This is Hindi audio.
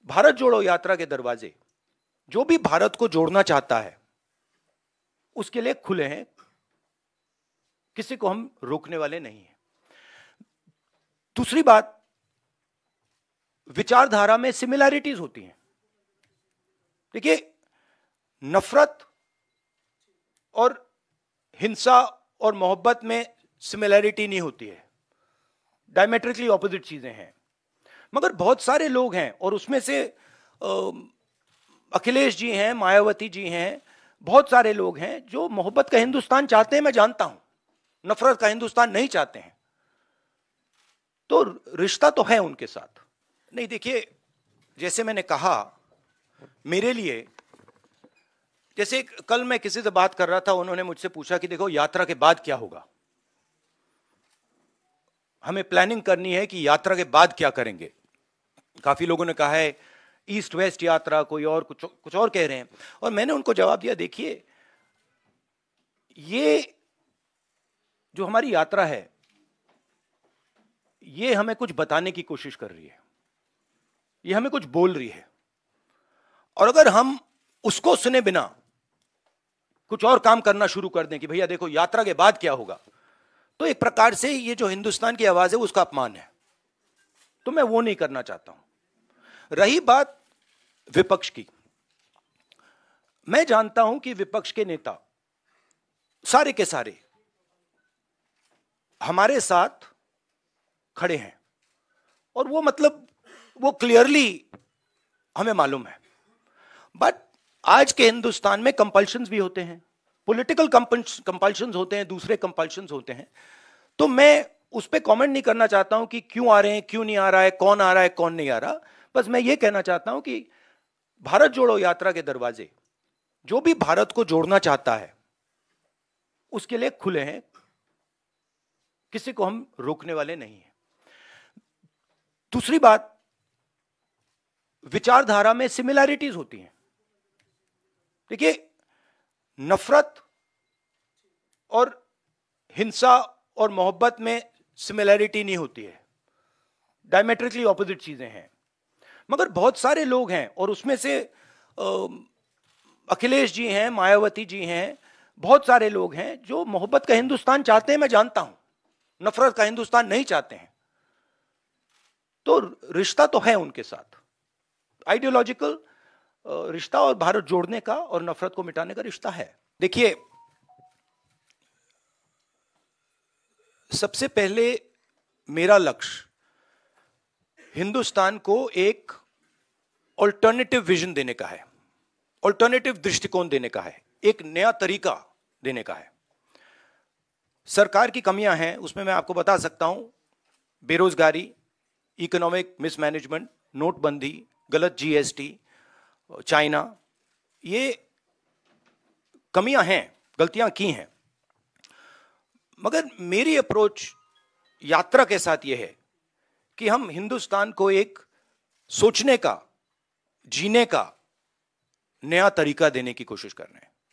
भारत जोड़ो यात्रा के दरवाजे जो भी भारत को जोड़ना चाहता है उसके लिए खुले हैं, किसी को हम रोकने वाले नहीं हैं। दूसरी बात, विचारधारा में सिमिलैरिटीज होती हैं। देखिए, नफरत और हिंसा और मोहब्बत में सिमिलैरिटी नहीं होती है, डायमेट्रिकली ऑपोजिट चीजें हैं। मगर बहुत सारे लोग हैं, और उसमें से अखिलेश जी हैं, मायावती जी हैं, बहुत सारे लोग हैं जो मोहब्बत का हिंदुस्तान चाहते हैं, मैं जानता हूं, नफरत का हिंदुस्तान नहीं चाहते हैं। तो रिश्ता तो है उनके साथ। नहीं, देखिए, जैसे मैंने कहा, मेरे लिए, जैसे कल मैं किसी से बात कर रहा था, उन्होंने मुझसे पूछा कि देखो यात्रा के बाद क्या होगा, हमें प्लानिंग करनी है कि यात्रा के बाद क्या करेंगे। काफी लोगों ने कहा है ईस्ट वेस्ट यात्रा, कोई और कुछ और कह रहे हैं। और मैंने उनको जवाब दिया, देखिए, ये जो हमारी यात्रा है ये हमें कुछ बताने की कोशिश कर रही है, ये हमें कुछ बोल रही है। और अगर हम उसको सुने बिना कुछ और काम करना शुरू कर दें कि भैया देखो यात्रा के बाद क्या होगा, तो एक प्रकार से ये जो हिंदुस्तान की आवाज है उसका अपमान है। तो मैं वो नहीं करना चाहता हूं। रही बात विपक्ष की, मैं जानता हूं कि विपक्ष के नेता सारे के सारे हमारे साथ खड़े हैं, और वो मतलब वो क्लियरली हमें मालूम है। बट आज के हिंदुस्तान में कंपल्शंस भी होते हैं, पॉलिटिकल कंपल्शंस होते हैं, दूसरे कंपल्शंस होते हैं। तो मैं उस पर कमेंट नहीं करना चाहता हूं कि क्यों आ रहे हैं, क्यों नहीं आ रहा है, कौन आ रहा है, कौन नहीं आ रहा। बस मैं ये कहना चाहता हूं कि भारत जोड़ो यात्रा के दरवाजे जो भी भारत को जोड़ना चाहता है उसके लिए खुले हैं, किसी को हम रोकने वाले नहीं हैं। दूसरी बात, विचारधारा में सिमिलैरिटीज होती हैं। देखिए, नफरत और हिंसा और मोहब्बत में सिमिलैरिटी नहीं होती है, डायमेट्रिकली ऑपोजिट चीजें हैं। मगर बहुत सारे लोग हैं, और उसमें से अखिलेश जी हैं, मायावती जी हैं, बहुत सारे लोग हैं जो मोहब्बत का हिंदुस्तान चाहते हैं, मैं जानता हूं, नफरत का हिंदुस्तान नहीं चाहते हैं। तो रिश्ता तो है उनके साथ, आइडियोलॉजिकल रिश्ता, और भारत जोड़ने का और नफरत को मिटाने का रिश्ता है। देखिए, सबसे पहले मेरा लक्ष्य हिंदुस्तान को एक ऑल्टरनेटिव विजन देने का है, ऑल्टरनेटिव दृष्टिकोण देने का है, एक नया तरीका देने का है। सरकार की कमियां हैं, उसमें मैं आपको बता सकता हूं, बेरोजगारी, इकोनॉमिक मिसमैनेजमेंट, नोटबंदी, गलत जीएसटी, चाइना, ये कमियां हैं, गलतियां की हैं। मगर मेरी अप्रोच यात्रा के साथ यह है कि हम हिंदुस्तान को एक सोचने का, जीने का नया तरीका देने की कोशिश कर रहे हैं।